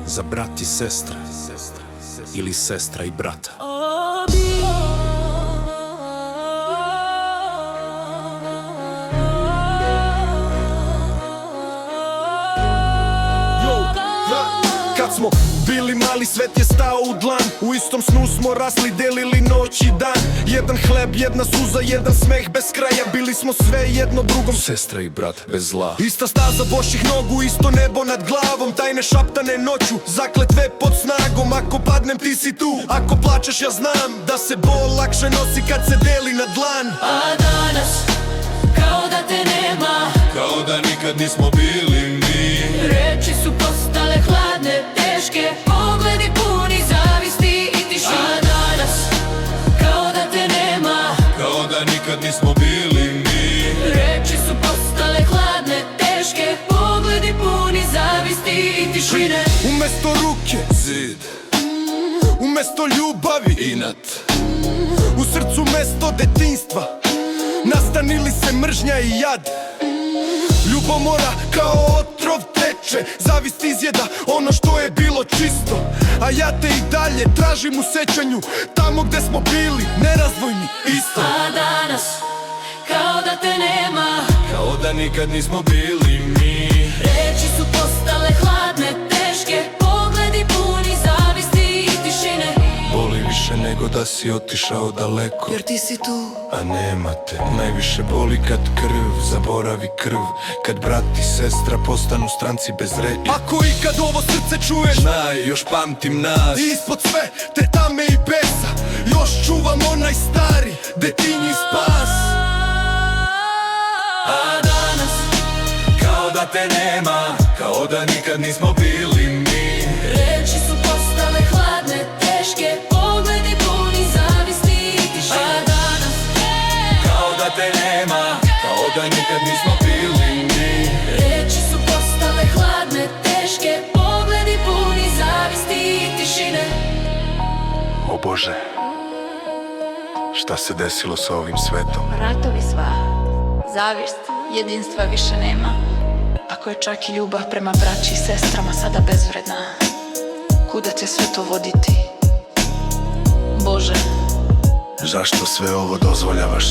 Za brat i sestra ili sestra i brata. Kad smo bili mali, svet je stao u dlan. U istom snu smo rasli, delili noć i dan. Jedan hleb, jedna suza, jedan smeh bez kraja. Bili smo sve jedno drugom, Sestra i brat bez zla. ista staza boših nogu, isto nebo nad glavom. Tajne šaptane noću, zakletve pod snagom. Ako padnem ti si tu, ako plačeš ja znam da se bol lakše nosi kad se deli na dlan. A danas, kao da te nema, kao da nikad nismo bili mi. reči su postale hladne, teške, pogledi puni zavisti i tišine. A danas, kao da te nema, Kao da nikad nismo bili mi. reči su postale hladne, teške, pogledi puni zavisti i tišine. Umesto ruke, Zid, umesto ljubavi, inat, u srcu mesto detinjstva. Nastanili se mržnja i jad. Ljubomora kao otrov teče, zavist izjeda ono što je bilo čisto. A ja te i dalje tražim u sećanju, tamo gde smo bili, nerazdvojni, isto. A danas, kao da te nema, kao da nikad nismo bili mi. reči su postale hladne, teške, pogledi puni zavisti i tišine. Boli više nego da si otišao daleko, Jer ti si tu, a nema te. Najviše boli kad krv zaboravi krv, kad brat i sestra postanu stranci bez reči. Ako ikad ovo srce čuješ, Znaj, još pamtim nas. i ispod sve te tame i besa, još čuvam onaj stari detinji spas. a danas, Kao da te nema, kao da nikad nismo bili mi. reči su postale hladne, teške, pogledi puni zavisti i tišine. A danas, Kao da te nema, kao da nikad nismo bili mi. reči su postale hladne, teške, pogledi puni zavisti i tišine. O Bože, šta se desilo sa ovim svetom? Ratovi sva, zavist, jedinstva više nema. Ako je čak i ljubav prema braći i sestrama sada bezvredna, kuda će sve to voditi? Bože, Zašto sve ovo dozvoljavaš?